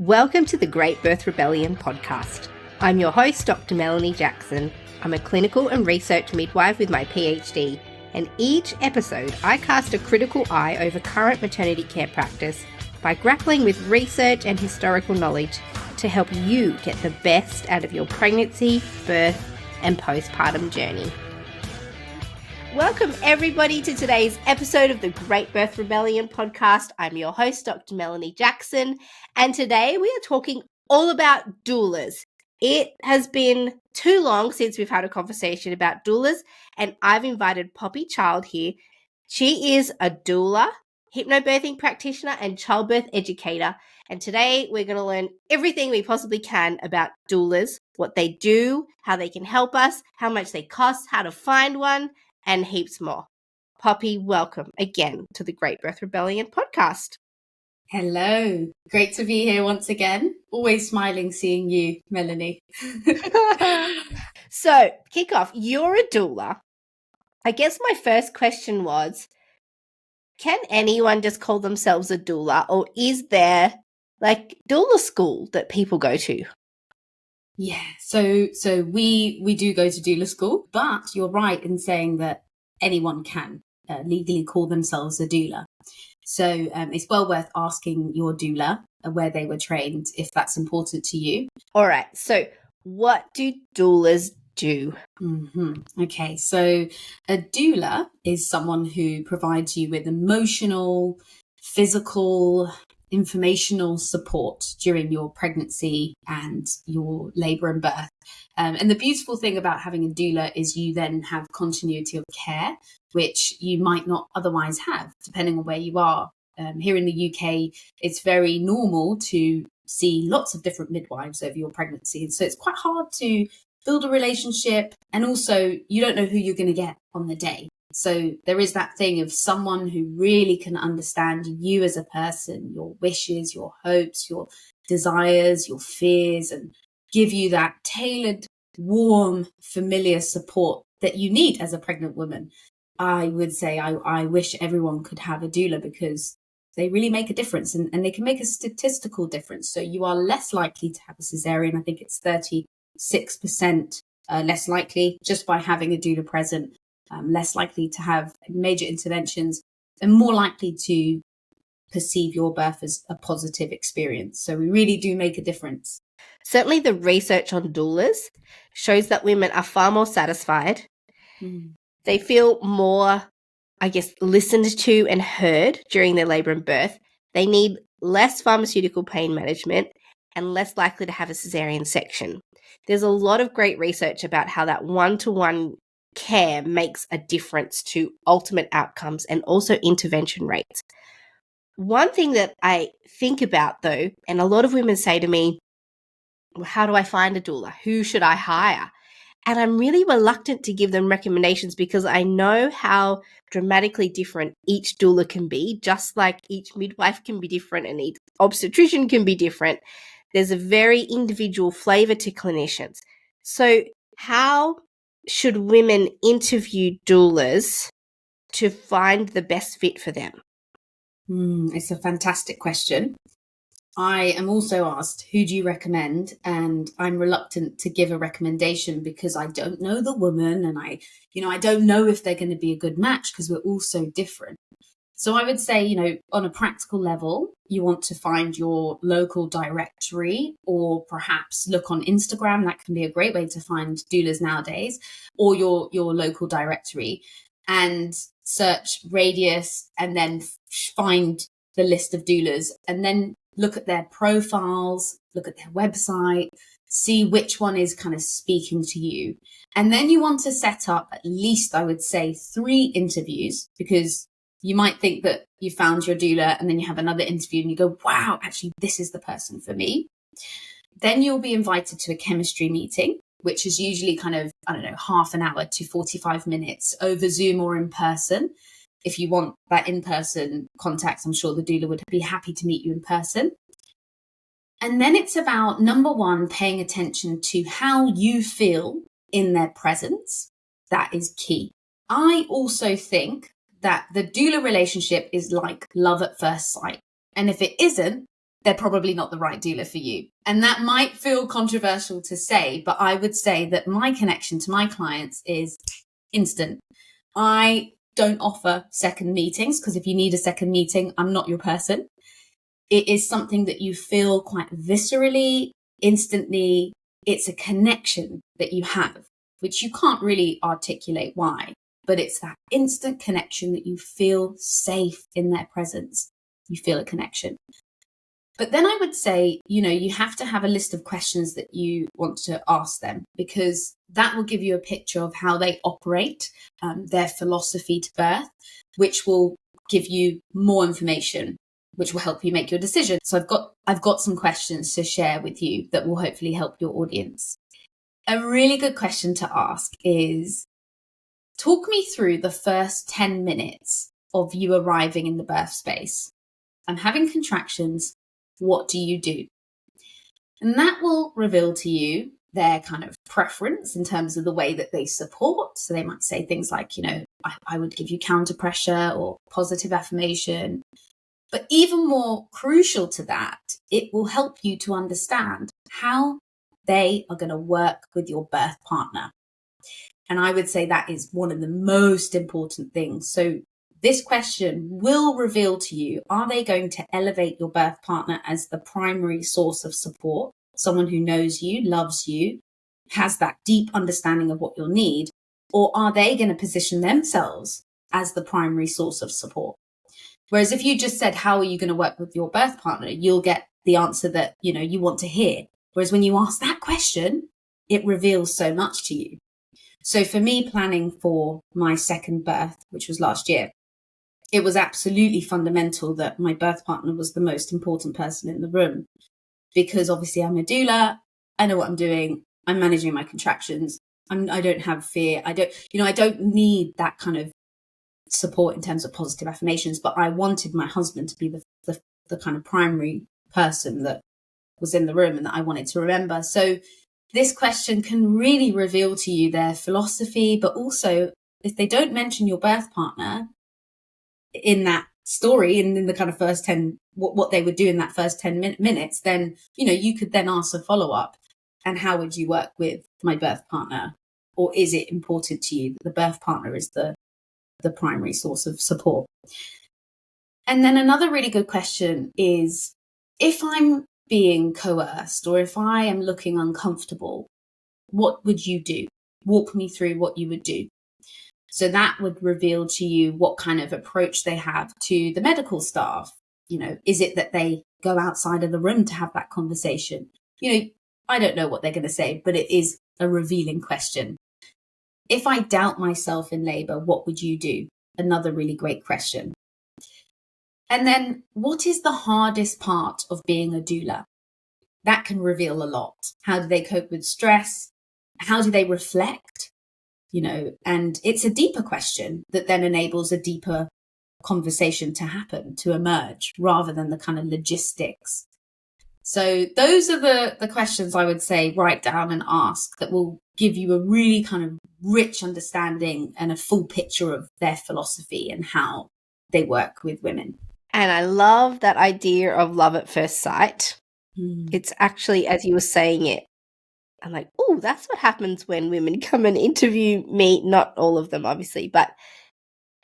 Welcome to the Great Birth Rebellion podcast. I'm your host, Dr. Melanie Jackson. I'm a clinical and research midwife with my PhD, and each episode I cast a critical eye over current maternity care practice by grappling with research and historical knowledge to help you get the best out of your pregnancy, birth, and postpartum journey. Welcome everybody to today's episode of the Great Birth Rebellion podcast. I'm your host, Dr. Melanie Jackson, and today we are talking all about doulas. It has been too long since we've had a conversation about doulas, and I've invited Poppy Child here. She is a doula, hypnobirthing practitioner, and childbirth educator, and today we're going to learn everything we possibly can about doulas, what they do, how they can help us, how much they cost, how to find one, and heaps more. Poppy, welcome again to the Great Birth Rebellion podcast. Hello. Great to be here once again. Always smiling seeing you, Melanie. So, kick off. You're a doula. I guess my first question was, can anyone just call themselves a doula, or is there like doula school that people go to? Yeah, so we do go to doula school, but you're right in saying that anyone can legally call themselves a doula. So it's well worth asking your doula where they were trained if that's important to you. All right. So what do doulas do? Okay, so a doula is someone who provides you with emotional, physical, informational support during your pregnancy and your labour and birth. And the beautiful thing about having a doula is you then have continuity of care, which you might not otherwise have, depending on where you are. Here in the UK, it's very normal to see lots of different midwives over your pregnancy. And so it's quite hard to build a relationship. And also, you don't know who you're going to get on the day. So there is that thing of someone who really can understand you as a person, your wishes, your hopes, your desires, your fears, and give you that tailored, warm, familiar support that you need as a pregnant woman. I would say I wish everyone could have a doula because they really make a difference and they can make a statistical difference. So you are less likely to have a cesarean. I think it's 36% less likely just by having a doula present. Less likely to have major interventions, and more likely to perceive your birth as a positive experience. So we really do make a difference. Certainly the research on doulas shows that women are far more satisfied. They feel more, listened to and heard during their labour and birth. They need less pharmaceutical pain management and less likely to have a cesarean section. There's a lot of great research about how that one-to-one care makes a difference to ultimate outcomes and also intervention rates. One thing that I think about though, and a lot of women say to me, well, how do I find a doula? Who should I hire? And I'm really reluctant to give them recommendations because I know how dramatically different each doula can be, just like each midwife can be different and each obstetrician can be different. There's a very individual flavor to clinicians. So how should women interview doulas to find the best fit for them? It's a fantastic question. I am also asked, who do you recommend? And I'm reluctant to give a recommendation because I don't know the woman and I don't know if they're going to be a good match because we're all so different. So I would say, on a practical level, you want to find your local directory or perhaps look on Instagram. That can be a great way to find doulas nowadays, or your local directory, and search radius and then find the list of doulas and then look at their profiles, look at their website, see which one is kind of speaking to you. And then you want to set up at least, I would say, 3 interviews, because you might think that you found your doula and then you have another interview and you go, wow, actually, this is the person for me. Then you'll be invited to a chemistry meeting, which is usually kind of, half an hour to 45 minutes over Zoom or in person. If you want that in-person contact, I'm sure the doula would be happy to meet you in person. And then it's about, number 1, paying attention to how you feel in their presence. That is key. I also think that the doula relationship is like love at first sight. And if it isn't, they're probably not the right doula for you. And that might feel controversial to say, but I would say that my connection to my clients is instant. I don't offer second meetings because if you need a second meeting, I'm not your person. It is something that you feel quite viscerally, instantly. It's a connection that you have, which you can't really articulate why, but it's that instant connection that you feel safe in their presence. You feel a connection. But then I would say, you have to have a list of questions that you want to ask them, because that will give you a picture of how they operate, their philosophy to birth, which will give you more information, which will help you make your decision. So I've got some questions to share with you that will hopefully help your audience. A really good question to ask is, talk me through the first 10 minutes of you arriving in the birth space. I'm having contractions. What do you do? And that will reveal to you their kind of preference in terms of the way that they support. So they might say things like, I would give you counter pressure or positive affirmation. But even more crucial to that, it will help you to understand how they are going to work with your birth partner. And I would say that is one of the most important things. So this question will reveal to you, are they going to elevate your birth partner as the primary source of support, someone who knows you, loves you, has that deep understanding of what you'll need, or are they going to position themselves as the primary source of support? Whereas if you just said, how are you going to work with your birth partner, you'll get the answer that, you want to hear. Whereas when you ask that question, it reveals so much to you. So for me, planning for my second birth, which was last year, it was absolutely fundamental that my birth partner was the most important person in the room, because obviously I'm a doula. I know what I'm doing. I'm managing my contractions. I don't have fear. I don't need that kind of support in terms of positive affirmations, but I wanted my husband to be the kind of primary person that was in the room and that I wanted to remember. So this question can really reveal to you their philosophy, but also if they don't mention your birth partner in that story and in the kind of first 10, what they would do in that first 10 minutes, then, you could then ask a follow-up. And how would you work with my birth partner? Or is it important to you that the birth partner is the primary source of support? And then another really good question is, if I'm being coerced or if I am looking uncomfortable, what would you do? Walk me through what you would do. So that would reveal to you what kind of approach they have to the medical staff. Is it that they go outside of the room to have that conversation? I don't know what they're going to say, but it is a revealing question. If I doubt myself in labor, what would you do? Another really great question. And then, what is the hardest part of being a doula? That can reveal a lot. How do they cope with stress? How do they reflect? And it's a deeper question that then enables a deeper conversation to happen, to emerge, rather than the kind of logistics. So those are the questions I would say write down and ask that will give you a really kind of rich understanding and a full picture of their philosophy and how they work with women. And I love that idea of love at first sight. It's actually, as you were saying it, I'm like, oh, that's what happens when women come and interview me. Not all of them, obviously, but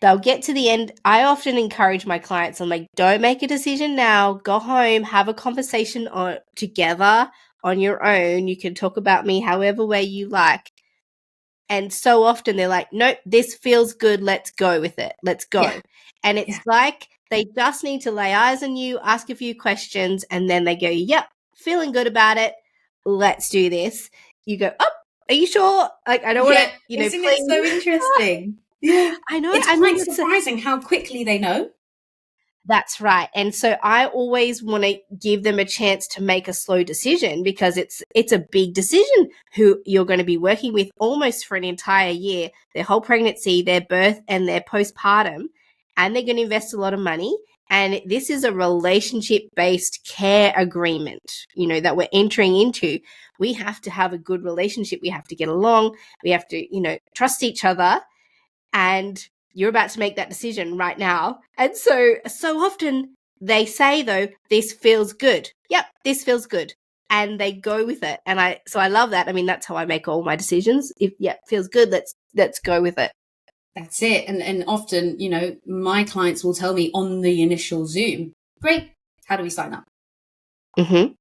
they'll get to the end. I often encourage my clients, I'm like, don't make a decision now. Go home, have a conversation together on your own. You can talk about me however way you like. And so often they're like, nope, this feels good. Let's go with it. Let's go. Yeah. And it's like they just need to lay eyes on you, ask a few questions, and then they go, yep, feeling good about it. Let's do this. You go, oh, are you sure? Like, I don't want to, Isn't it so interesting? Yeah. I know. It's quite surprising how quickly they know. That's right. And so I always want to give them a chance to make a slow decision, because it's a big decision who you're going to be working with almost for an entire year, their whole pregnancy, their birth and their postpartum, and they're going to invest a lot of money. And this is a relationship-based care agreement, that we're entering into. We have to have a good relationship. We have to get along. We have to, trust each other. And you're about to make that decision right now. And so often they say, though, this feels good. Yep, this feels good. And they go with it. And I love that. I mean, that's how I make all my decisions. If, feels good, let's go with it. That's it. And often, my clients will tell me on the initial Zoom, great, how do we sign up? Mm-hmm.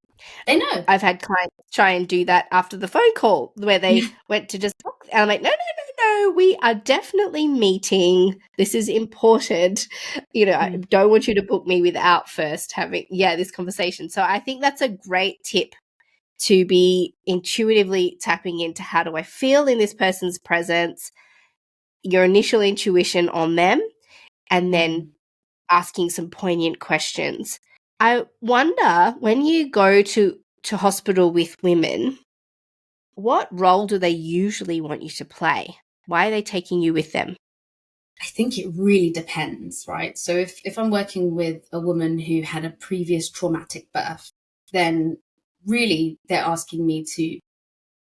They know. I've had clients try and do that after the phone call where they went to just talk. And I'm like, no, we are definitely meeting. This is important. I don't want you to book me without first having, this conversation. So I think that's a great tip, to be intuitively tapping into how do I feel in this person's presence, your initial intuition on them, and then asking some poignant questions. I wonder, when you go to hospital with women, what role do they usually want you to play? Why are they taking you with them? I think it really depends, right? So if I'm working with a woman who had a previous traumatic birth, then really they're asking me to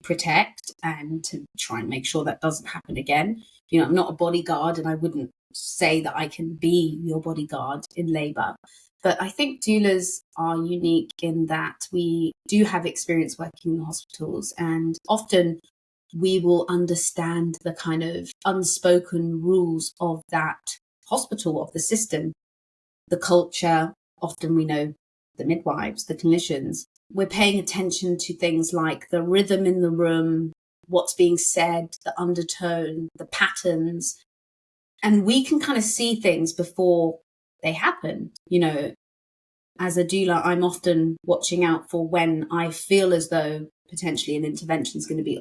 protect and to try and make sure that doesn't happen again. I'm not a bodyguard, and I wouldn't say that I can be your bodyguard in labor. But I think doulas are unique in that we do have experience working in hospitals, and often we will understand the kind of unspoken rules of that hospital, of the system, the culture. Often we know the midwives, the clinicians. We're paying attention to things like the rhythm in the room, what's being said, the undertone, the patterns. And we can kind of see things before they happen. As a doula, I'm often watching out for when I feel as though potentially an intervention is going to be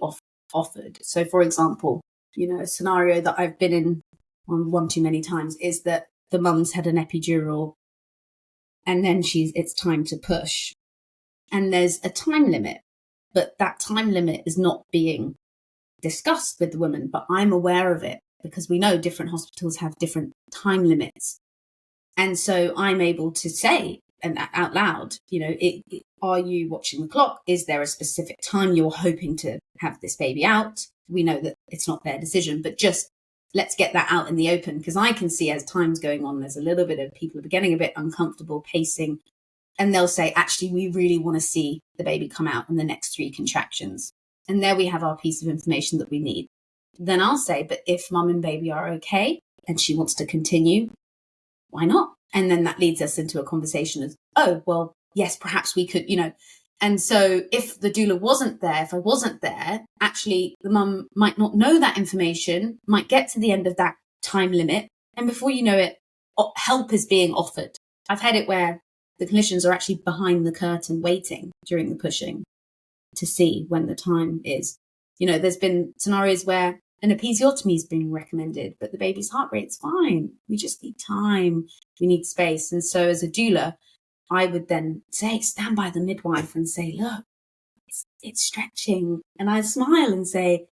offered. So, for example, a scenario that I've been in one too many times is that the mum's had an epidural and then it's time to push. And there's a time limit, but that time limit is not being discussed with the woman, but I'm aware of it because we know different hospitals have different time limits. And so I'm able to say, and out loud, are you watching the clock? Is there a specific time you're hoping to have this baby out? We know that it's not their decision, but just let's get that out in the open, because I can see as time's going on, there's a little bit of people are getting a bit uncomfortable pacing, and they'll say, actually, we really want to see the baby come out in the next 3 contractions. And there we have our piece of information that we need. Then I'll say, but if mum and baby are okay and she wants to continue, why not? And then that leads us into a conversation of, oh, well, yes, perhaps we could, And so if the doula wasn't there, if I wasn't there, actually the mum might not know that information, might get to the end of that time limit. And before you know it, help is being offered. I've had it where the clinicians are actually behind the curtain waiting during the pushing to see when the time is. There's been scenarios where an episiotomy is being recommended, but the baby's heart rate's fine. We just need time. We need space. And so as a doula, I would then say, stand by the midwife and say, look, it's stretching. And I smile and say,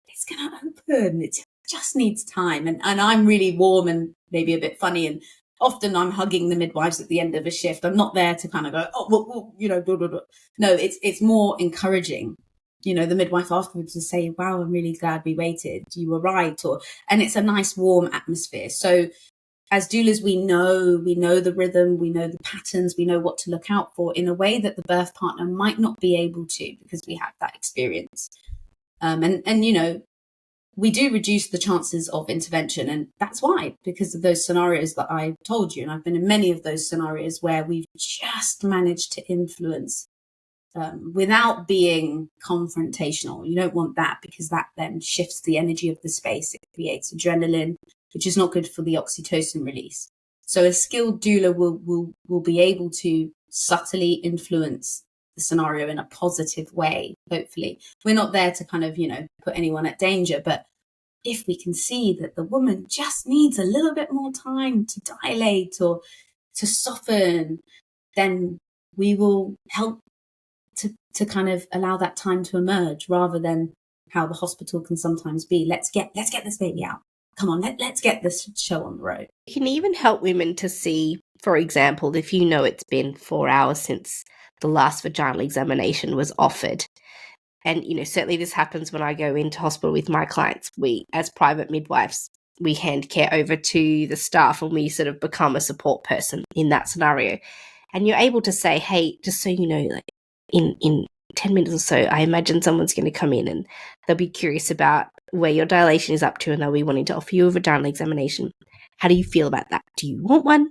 it's going to open. It just needs time. And I'm really warm and maybe a bit funny. And often I'm hugging the midwives at the end of a shift. I'm not there to kind of go, blah, blah, blah. No, it's more encouraging. The midwife afterwards will say, wow, I'm really glad we waited. You were right. And it's a nice warm atmosphere. So as doulas, we know the rhythm, we know the patterns, we know what to look out for in a way that the birth partner might not be able to, because we have that experience. And we do reduce the chances of intervention. And that's why, because of those scenarios that I told you. And I've been in many of those scenarios where we've just managed to influence without being confrontational. You don't want that, because that then shifts the energy of the space. It creates adrenaline, which is not good for the oxytocin release. So a skilled doula will be able to subtly influence the scenario in a positive way, hopefully. We're not there to kind of, put anyone at danger, but if we can see that the woman just needs a little bit more time to dilate or to soften, then we will help to kind of allow that time to emerge, rather than how the hospital can sometimes be. Let's get this baby out. Come on, let's get this show on the road. You can even help women to see, for example, if it's been 4 hours since the last vaginal examination was offered. And, certainly this happens when I go into hospital with my clients. We, as private midwives, we hand care over to the staff and we sort of become a support person in that scenario. And you're able to say, hey, just so you know, like in 10 minutes or so, I imagine someone's going to come in and they'll be curious about where your dilation is up to and they'll be wanting to offer you a vaginal examination. How do you feel about that? Do you want one?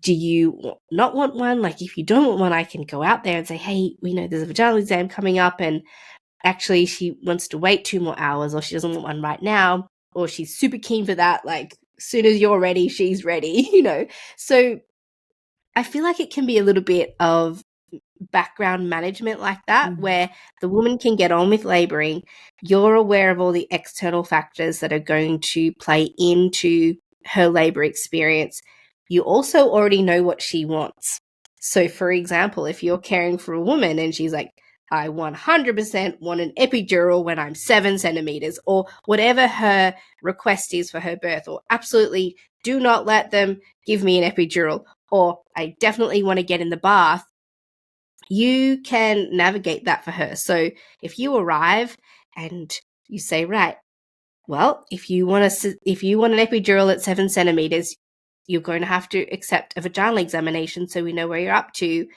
Do you not want one? Like, if you don't want one, I can go out there and say, hey, we know there's a vaginal exam coming up and actually she wants to wait 2 more hours, or she doesn't want one right now, or she's super keen for that. Like, as soon as you're ready, she's ready, you know? So I feel like it can be a little bit of background management like that, where the woman can get on with laboring. You're aware of all the external factors that are going to play into her labor experience. You also already know what she wants. So, for example, if you're caring for a woman and she's like, I 100% want an epidural when I'm 7 centimeters, or whatever her request is for her birth, or absolutely do not let them give me an epidural, or I definitely want to get in the bath, you can navigate that for her. So if you arrive and you say, right, well, if you want an epidural at 7 centimeters, you're going to have to accept a vaginal examination so we know where you're up to.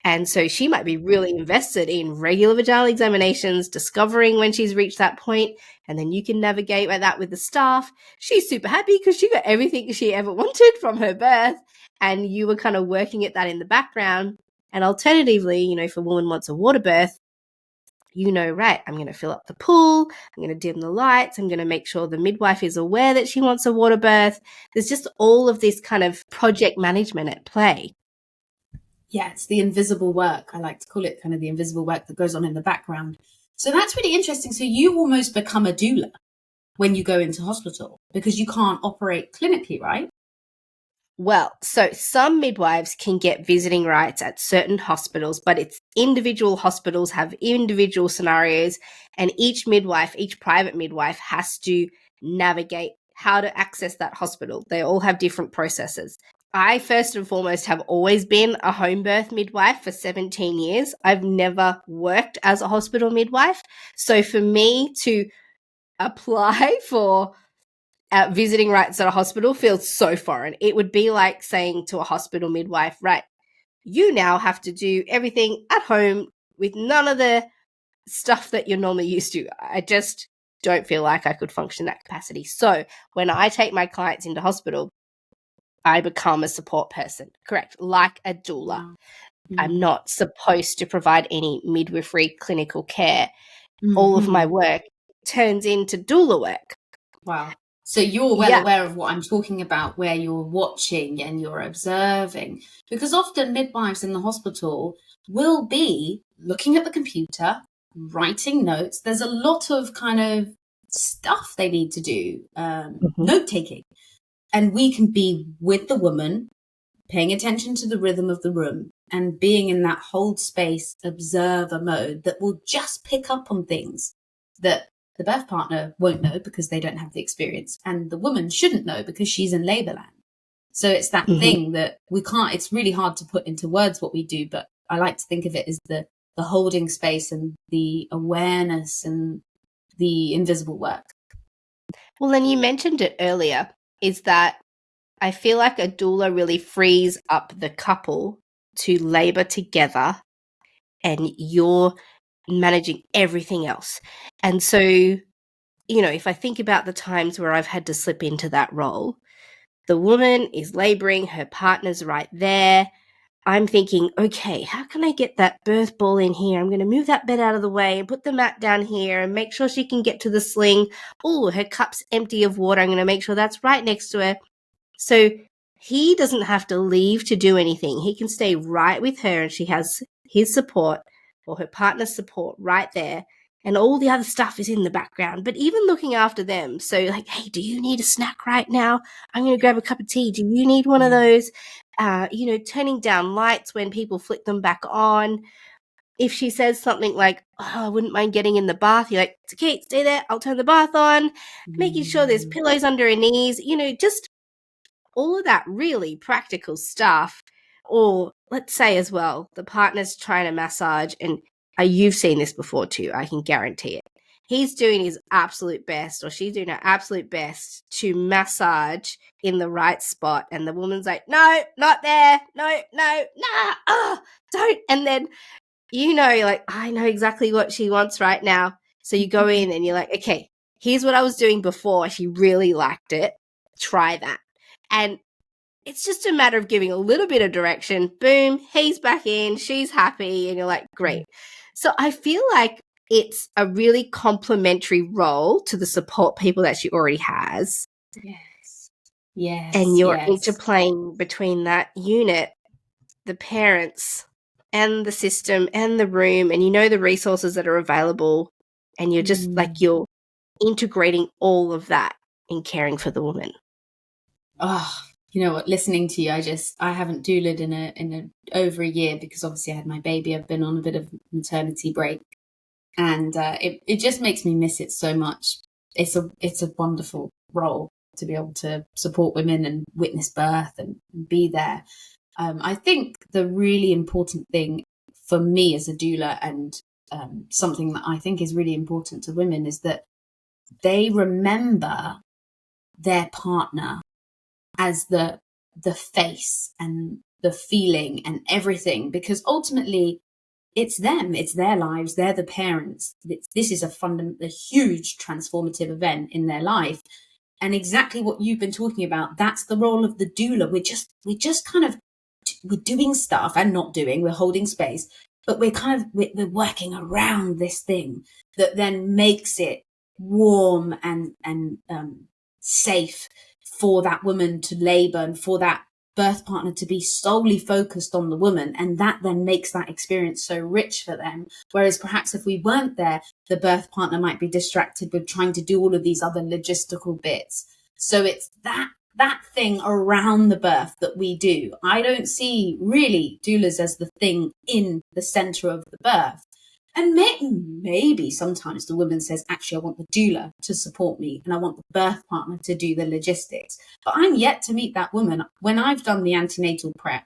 And so she might be really invested in regular vaginal examinations, discovering when she's reached that point, and then you can navigate like that with the staff. She's super happy because she got everything she ever wanted from her birth, and you were kind of working at that in the background. And alternatively, you know, if a woman wants a water birth, you know, right, I'm going to fill up the pool, I'm going to dim the lights, I'm going to make sure the midwife is aware that she wants a water birth. There's just all of this kind of project management at play. Yeah, it's the invisible work. I like to call it kind of the invisible work that goes on in the background. So that's really interesting. So you almost become a doula when you go into hospital because you can't operate clinically, right? Well, so some midwives can get visiting rights at certain hospitals, but it's individual hospitals have individual scenarios, and each private midwife has to navigate how to access that hospital. They all have different processes. I, first and foremost, have always been a home birth midwife for 17 years. I've never worked as a hospital midwife. So for me to apply for visiting rights at a hospital feels so foreign. It would be like saying to a hospital midwife, right, you now have to do everything at home with none of the stuff that you're normally used to. I just don't feel like I could function that capacity. So when I take my clients into hospital, I become a support person, correct, like a doula. Mm-hmm. I'm not supposed to provide any midwifery clinical care. Mm-hmm. All of my work turns into doula work. Wow. So you're well aware of what I'm talking about, where you're watching and you're observing, because often midwives in the hospital will be looking at the computer, writing notes. There's a lot of kind of stuff they need to do, note-taking. And we can be with the woman, paying attention to the rhythm of the room and being in that hold space observer mode that will just pick up on things that the birth partner won't know because they don't have the experience, and the woman shouldn't know because she's in labor land. So it's that thing that we can't, it's really hard to put into words what we do, but I like to think of it as the holding space and the awareness and the invisible work. Well, and you mentioned it earlier, is that I feel like a doula really frees up the couple to labor together, and you're managing everything else. And so, you know, if I think about the times where I've had to slip into that role, the woman is laboring, her partner's right there. I'm thinking, okay, how can I get that birth ball in here? I'm going to move that bed out of the way and put the mat down here and make sure she can get to the sling. Oh, her cup's empty of water. I'm going to make sure that's right next to her. So he doesn't have to leave to do anything. He can stay right with her, and she has his support or her partner's support right there. And all the other stuff is in the background, but even looking after them. So like, hey, do you need a snack right now? I'm going to grab a cup of tea. Do you need one of those? You know, turning down lights when people flick them back on. If she says something like, oh, I wouldn't mind getting in the bath, you're like, it's okay, stay there. I'll turn the bath on. Making sure there's pillows under her knees, you know, just all of that really practical stuff. Or let's say as well, the partner's trying to massage, and you've seen this before too, I can guarantee it. he's doing his absolute best, or she's doing her absolute best to massage in the right spot. And the woman's like, no, not there. No, nah, don't. And then, you're like, I know exactly what she wants right now. So you go in and you're like, okay, here's what I was doing before. She really liked it. Try that. And it's just a matter of giving a little bit of direction. Boom, he's back in, she's happy, and you're like, great. So I feel like it's a really complementary role to the support people that she already has. Yes. And you're interplaying between that unit, the parents, and the system, and the room, and the resources that are available. And you're just like, you're integrating all of that in caring for the woman. Oh, you know what? Listening to you, I haven't doulaed in over a year because obviously I had my baby. I've been on a bit of maternity break, and it just makes me miss it so much. It's a wonderful role to be able to support women and witness birth and be there. I think the really important thing for me as a doula, and something that I think is really important to women, is that they remember their partner as the face and the feeling and everything, because ultimately it's them, it's their lives, they're the parents. This is a huge transformative event in their life. And exactly what you've been talking about, that's the role of the doula. We're just kind of, we're doing stuff and not doing, we're holding space, but we're working around this thing that then makes it warm and safe for that woman to labor and for that birth partner to be solely focused on the woman. And that then makes that experience so rich for them. Whereas perhaps if we weren't there, the birth partner might be distracted with trying to do all of these other logistical bits. So it's that thing around the birth that we do. I don't see really doulas as the thing in the center of the birth. And maybe sometimes the woman says, actually, I want the doula to support me and I want the birth partner to do the logistics. But I'm yet to meet that woman. When I've done the antenatal prep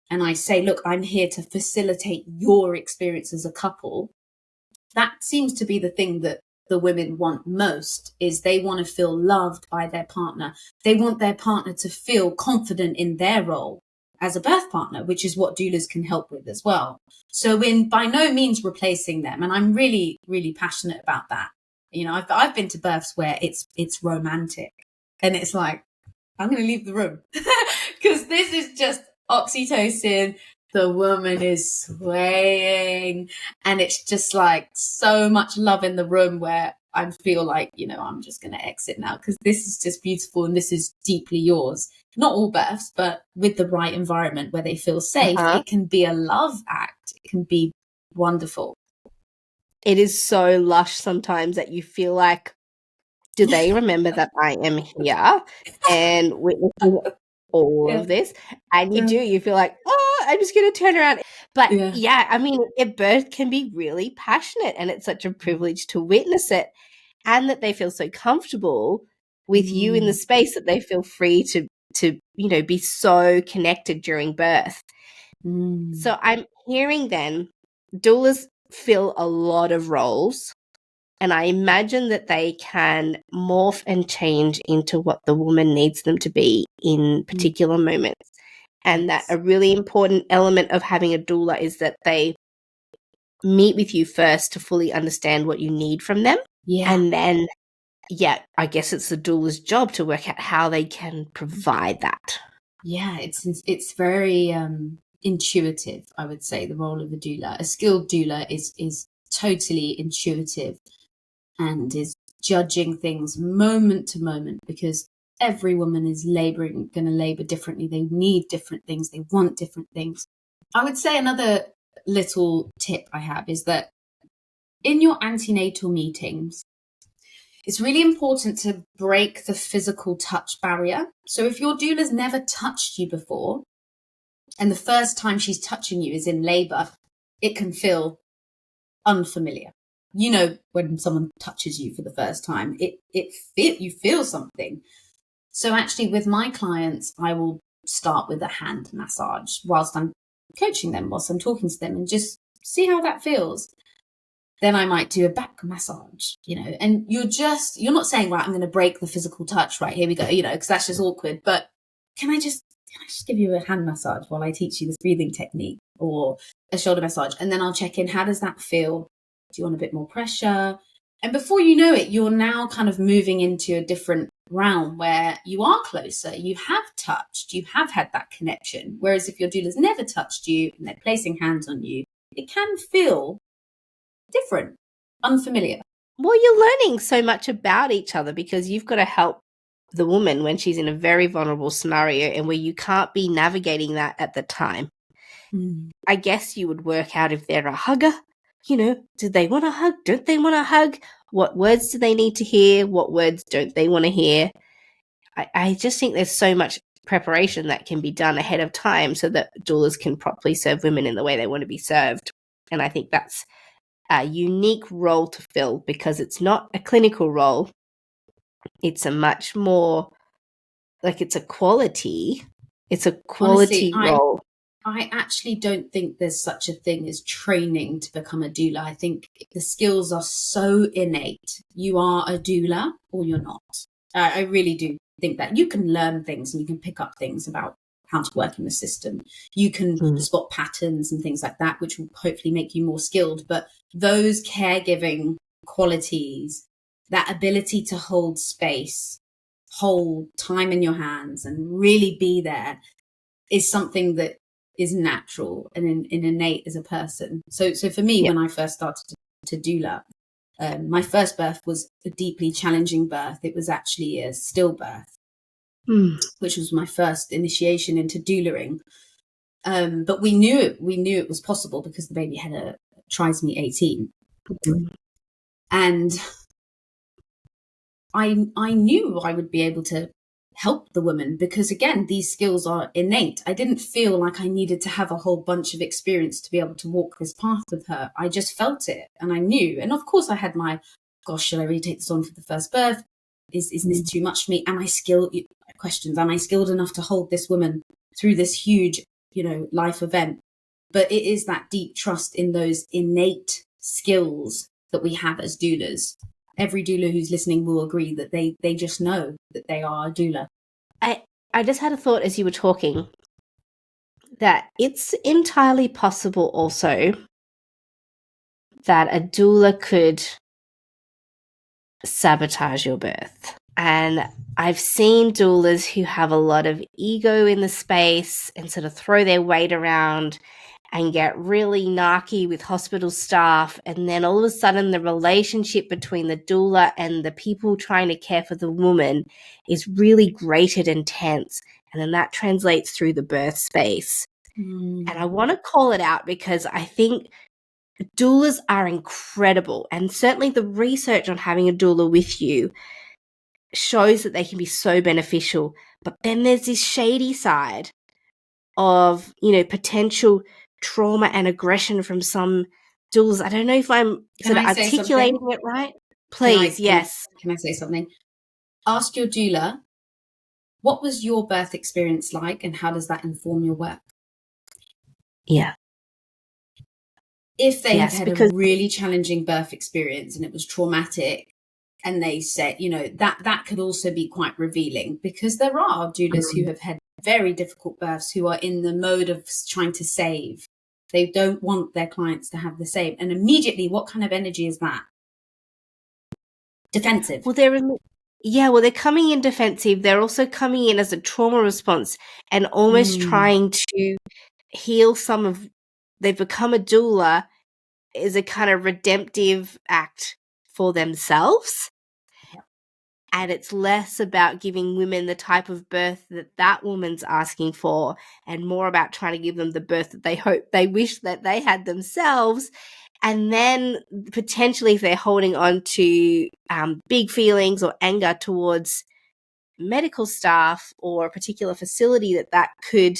and I say, look, I'm here to facilitate your experience as a couple, that seems to be the thing that the women want most, is they want to feel loved by their partner. They want their partner to feel confident in their role as a birth partner, which is what doulas can help with as well. So in by no means replacing them. And I'm really, really passionate about that. I've been to births where it's romantic and it's like, I'm going to leave the room because this is just oxytocin. The woman is swaying and it's just like so much love in the room where I feel like, I'm just going to exit now because this is just beautiful and this is deeply yours. Not all births, but with the right environment where they feel safe, It can be a love act. It can be wonderful. It is so lush sometimes that you feel like, do they remember that I am here and witnessing all of this? And you feel like, oh, I'm just going to turn around. But I mean, a birth can be really passionate and it's such a privilege to witness it, and that they feel so comfortable with you in the space that they feel free to be so connected during birth. So I'm hearing then doulas fill a lot of roles, and I imagine that they can morph and change into what the woman needs them to be in particular moments. And that a really important element of having a doula is that they meet with you first to fully understand what you need from them. And then, I guess it's the doula's job to work out how they can provide that. Yeah, it's very intuitive, I would say, the role of a doula. A skilled doula is totally intuitive and is judging things moment to moment, because every woman is going to labor differently. They need different things. They want different things. I would say another little tip I have is that in your antenatal meetings, it's really important to break the physical touch barrier. So if your doula's never touched you before, and the first time she's touching you is in labor, it can feel unfamiliar. When someone touches you for the first time, you feel something. So actually with my clients, I will start with a hand massage whilst I'm coaching them, whilst I'm talking to them, and just see how that feels. Then I might do a back massage, and you're not saying, right, I'm going to break the physical touch, right, here we go, because that's just awkward. But can I just give you a hand massage while I teach you this breathing technique, or a shoulder massage? And then I'll check in, how does that feel? Do you want a bit more pressure? And before you know it, you're now kind of moving into a different realm where you are closer, you have touched, you have had that connection. Whereas if your doula's never touched you and they're placing hands on you, it can feel different, unfamiliar. Well, you're learning so much about each other because you've got to help the woman when she's in a very vulnerable scenario and where you can't be navigating that at the time. I guess you would work out if they're a hugger. Do they want a hug? Don't they want a hug? What words do they need to hear? What words don't they want to hear? I just think there's so much preparation that can be done ahead of time so that doulas can properly serve women in the way they want to be served. And I think that's a unique role to fill because it's not a clinical role. It's a much more, it's a quality. It's a quality role. I actually don't think there's such a thing as training to become a doula. I think the skills are so innate. You are a doula or you're not. I really do think that you can learn things and you can pick up things about how to work in the system. You can spot patterns and things like that, which will hopefully make you more skilled. But those caregiving qualities, that ability to hold space, hold time in your hands and really be there, is something that is natural and innate as a person. So for me, when I first started to doula, my first birth was a deeply challenging birth. It was actually a stillbirth, which was my first initiation into doulaing. But we knew it was possible because the baby had a trisomy 18. And I knew I would be able to help the woman because, again, these skills are innate. I didn't feel like I needed to have a whole bunch of experience to be able to walk this path with her. I just felt it and I knew. And of course I had my, gosh, should I really take this on for the first birth? Is this too much for me? Am I skilled? Questions. Am I skilled enough to hold this woman through this huge, life event? But it is that deep trust in those innate skills that we have as doulas. Every doula who's listening will agree that they just know that they are a doula. I just had a thought as you were talking that it's entirely possible also that a doula could sabotage your birth. And I've seen doulas who have a lot of ego in the space and sort of throw their weight around and get really narky with hospital staff. And then all of a sudden the relationship between the doula and the people trying to care for the woman is really grated and tense. And then that translates through the birth space. And I want to call it out because I think doulas are incredible. And certainly the research on having a doula with you shows that they can be so beneficial. But then there's this shady side of, potential trauma and aggression from some doulas. I don't know if I'm sort of articulating it right. Please, yes. Can I say something? Ask your doula, what was your birth experience like and how does that inform your work? Yeah. If they have had a really challenging birth experience and it was traumatic, and they said, that could also be quite revealing because there are doulas who have had very difficult births who are in the mode of trying to save. They don't want their clients to have the same. And immediately, what kind of energy is that? Defensive. Well, they're coming in defensive. They're also coming in as a trauma response and almost trying to heal they've become a doula as a kind of redemptive act for themselves. And it's less about giving women the type of birth that woman's asking for and more about trying to give them the birth that they wish that they had themselves. And then potentially if they're holding on to big feelings or anger towards medical staff or a particular facility, that could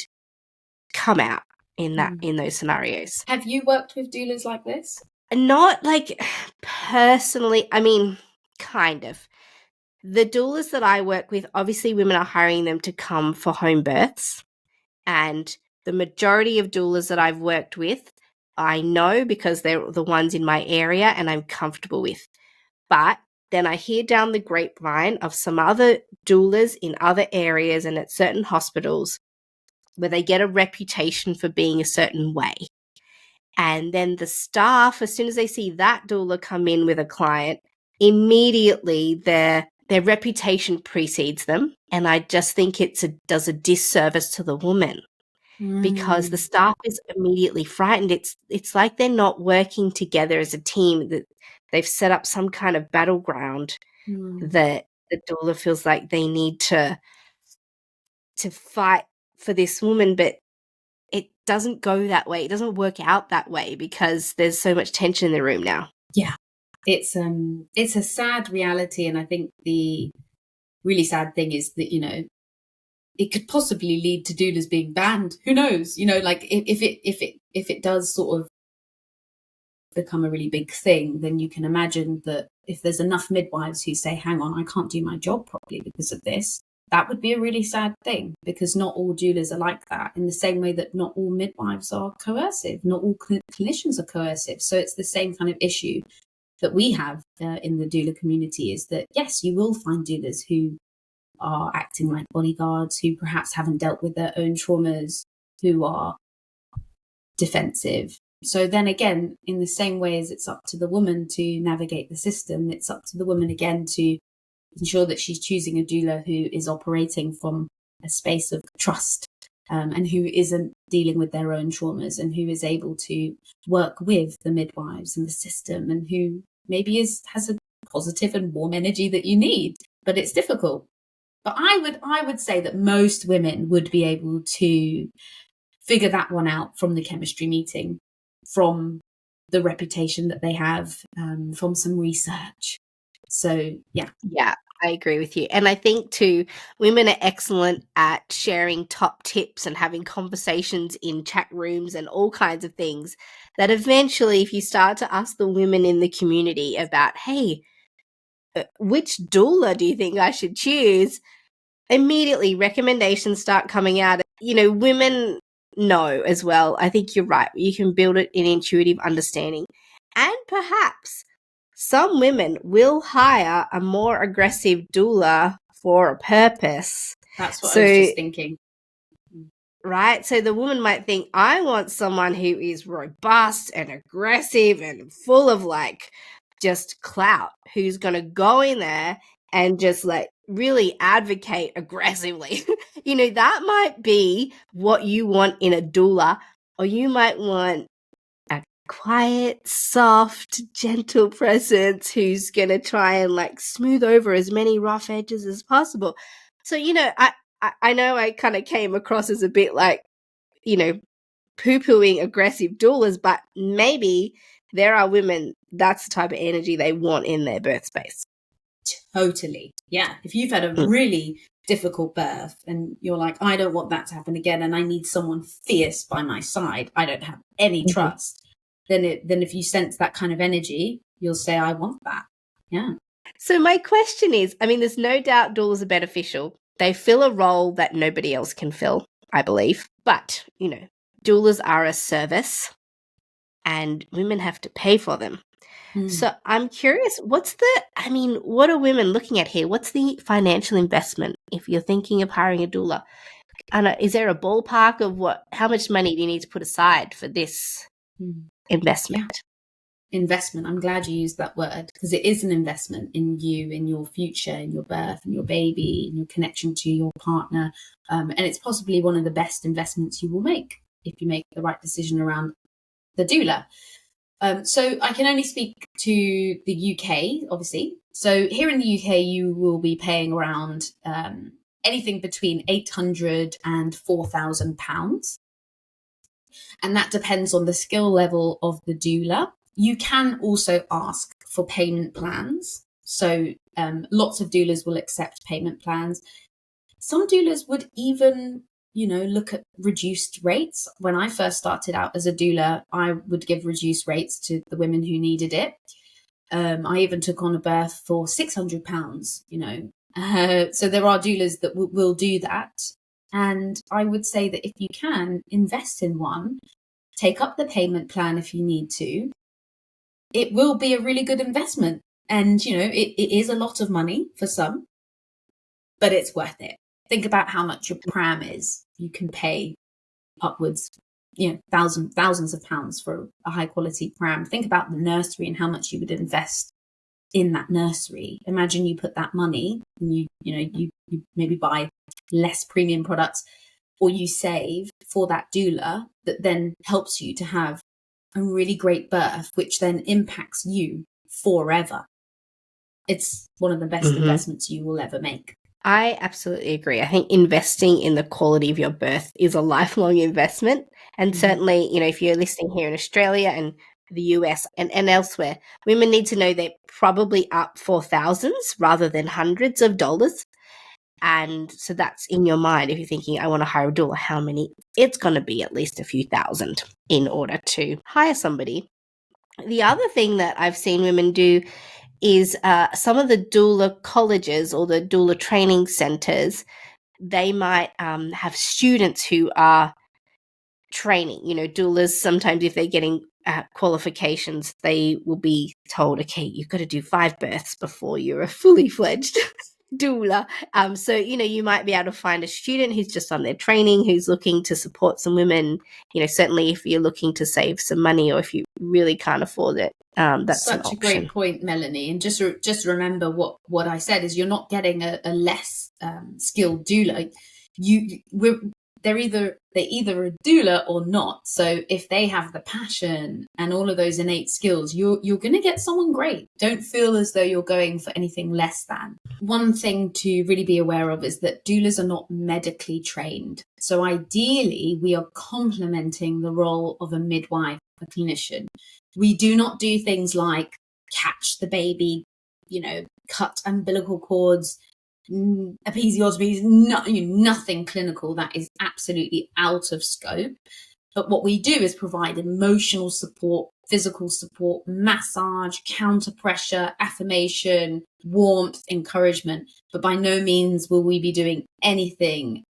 come out in those scenarios. Have you worked with doulas like this? Not personally. I mean, kind of. The doulas that I work with, obviously women are hiring them to come for home births. And the majority of doulas that I've worked with I know because they're the ones in my area and I'm comfortable with. But then I hear down the grapevine of some other doulas in other areas and at certain hospitals where they get a reputation for being a certain way. And then the staff, as soon as they see that doula come in with a client, immediately their reputation precedes them. And I just think does a disservice to the woman because the staff is immediately frightened. It's like they're not working together as a team, that they've set up some kind of battleground that the doula feels like they need to fight for this woman, but it doesn't go that way. It doesn't work out that way because there's so much tension in the room now. Yeah. It's a sad reality, and I think the really sad thing is that, you know, it could possibly lead to doulas being banned. Who knows? You know, like if it does sort of become a really big thing, then you can imagine that if there's enough midwives who say, hang on, I can't do my job properly because of this, that would be a really sad thing, because not all doulas are like that, in the same way that not all midwives are coercive, not all clinicians are coercive. So it's the same kind of issue that we have in the doula community, is that, yes, you will find doulas who are acting like bodyguards, who perhaps haven't dealt with their own traumas, who are defensive. So then again, in the same way as it's up to the woman to navigate the system, it's up to the woman again to ensure that she's choosing a doula who is operating from a space of trust, and who isn't dealing with their own traumas, and who is able to work with the midwives and the system, and who maybe has a positive and warm energy that you need. But it's difficult. But I would say that most women would be able to figure that one out from the chemistry meeting, from the reputation that they have, from some research. So, yeah. Yeah, I agree with you. And I think too, women are excellent at sharing top tips and having conversations in chat rooms and all kinds of things that eventually, if you start to ask the women in the community about, hey, which doula do you think I should choose? Immediately recommendations start coming out. You know, women know as well. I think you're right. You can build it in intuitive understanding. And perhaps some women will hire a more aggressive doula for a purpose. That's what I was just thinking. Right? So the woman might think, I want someone who is robust and aggressive and full of like just clout, who's going to go in there and just like really advocate aggressively. You know, that might be what you want in a doula, or you might want a quiet, soft, gentle presence who's going to try and like smooth over as many rough edges as possible. So, you know, I know I kind of came across as a bit like, you know, poo-pooing aggressive doulas, but maybe there are women, that's the type of energy they want in their birth space. Totally. Yeah. If you've had a really difficult birth and you're like, I don't want that to happen again, and I need someone fierce by my side, I don't have any trust, then if you sense that kind of energy, you'll say, I want that. Yeah. So my question is, I mean, there's no doubt doulas are beneficial. They fill a role that nobody else can fill, I believe. But, you know, doulas are a service and women have to pay for them. So I'm curious, what are women looking at here? What's the financial investment if you're thinking of hiring a doula? And is there a ballpark of how much money do you need to put aside for this investment? Yeah. Investment. I'm glad you used that word, because it is an investment in you, in your future, in your birth, in your baby, in your connection to your partner. And it's possibly one of the best investments you will make if you make the right decision around the doula. So I can only speak to the UK, obviously. So here in the UK, you will be paying around anything between £800 and £4,000. And that depends on the skill level of the doula. You can also ask for payment plans. So lots of doulas will accept payment plans. Some doulas would even look at reduced rates. When I first started out as a doula, I would give reduced rates to the women who needed it. I even took on a birth for £600, so there are doulas that will do that. And I would say that if you can invest in one, take up the payment plan if you need to. It will be a really good investment. And, you know, it is a lot of money for some, but it's worth it. Think about how much your pram is. You can pay upwards, you know, thousands of pounds for a high quality pram. Think about the nursery and how much you would invest in that nursery. Imagine you put that money and you maybe buy less premium products, or you save for that doula that then helps you to have a really great birth, which then impacts you forever. It's one of the best investments you will ever make. I absolutely agree. I think investing in the quality of your birth is a lifelong investment. And certainly, you know, if you're listening here in Australia and the US and elsewhere, women need to know they're probably up for thousands rather than hundreds of dollars. And so that's in your mind. If you're thinking, I want to hire a doula, how many? It's going to be at least a few thousand in order to hire somebody. The other thing that I've seen women do is some of the doula colleges or the doula training centers, they might have students who are training. You know, doulas, sometimes if they're getting qualifications, they will be told, okay, you've got to do 5 births before you're a fully fledged doula. So, you know, you might be able to find a student who's just on their training, who's looking to support some women. You know, certainly if you're looking to save some money or if you really can't afford it, that's such a great point, Melanie. And just remember what I said is you're not getting a less skilled doula. They're either a doula or not. So if they have the passion and all of those innate skills, you're going to get someone great. Don't feel as though you're going for anything less than. One thing to really be aware of is that doulas are not medically trained. So ideally, we are complementing the role of a midwife, a clinician. We do not do things like catch the baby, you know, cut umbilical cords, episiotomies, nothing clinical. That is absolutely out of scope. But what we do is provide emotional support, physical support, massage, counter pressure, affirmation, warmth, encouragement. But by no means will we be doing anything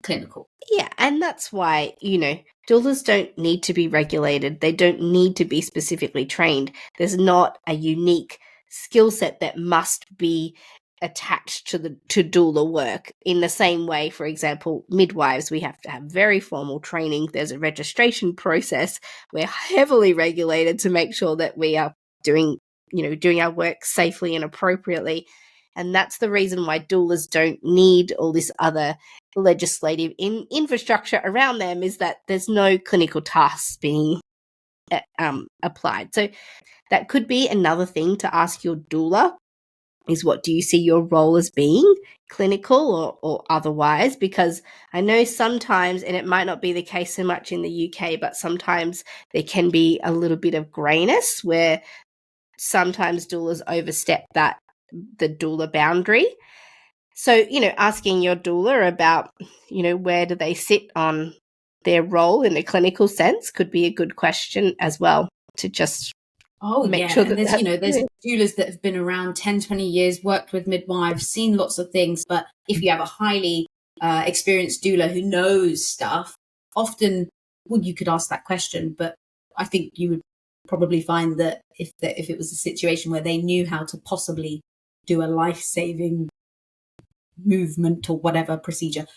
clinical. Yeah, and that's why, you know, doulas don't need to be regulated. They don't need to be specifically trained. There's not a unique skill set that must be attached to doula work. In the same way, for example, midwives, we have to have very formal training. There's a registration process. We're heavily regulated to make sure that we are doing our work safely and appropriately. And that's the reason why doulas don't need all this other legislative infrastructure around them, is that there's no clinical tasks being applied. So that could be another thing to ask your doula, is what do you see your role as being, clinical or otherwise? Because I know sometimes, and it might not be the case so much in the UK, but sometimes there can be a little bit of greyness where sometimes doulas overstep the doula boundary. So, you know, asking your doula about, you know, where do they sit on their role in a clinical sense could be a good question as well, to just make sure that there's doulas that have been around 10, 20 years, worked with midwives, seen lots of things. But if you have a highly experienced doula who knows stuff, often, well, you could ask that question. But I think you would probably find that if it was a situation where they knew how to possibly do a life-saving movement or whatever procedure,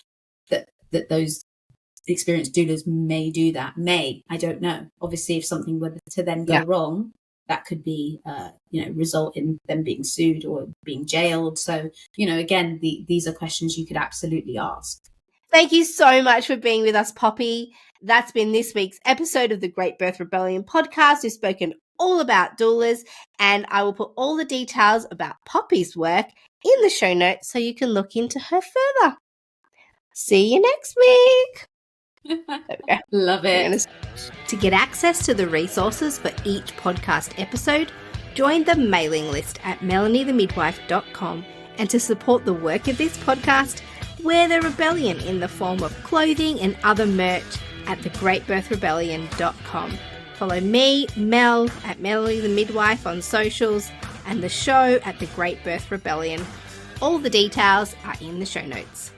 that those experienced doulas may do that. I don't know. Obviously, if something were to then go wrong, that could be, result in them being sued or being jailed. So, you know, again, these are questions you could absolutely ask. Thank you so much for being with us, Poppy. That's been this week's episode of the Great Birth Rebellion podcast. We've spoken all about doulas, and I will put all the details about Poppy's work in the show notes so you can look into her further. See you next week. Love it. To get access to the resources for each podcast episode, join the mailing list at melaniethemidwife.com, and to support the work of this podcast, wear the rebellion in the form of clothing and other merch at thegreatbirthrebellion.com. Follow me, Mel, at Melanie the Midwife on socials, and the show at The Great Birth Rebellion. All the details are in the show notes.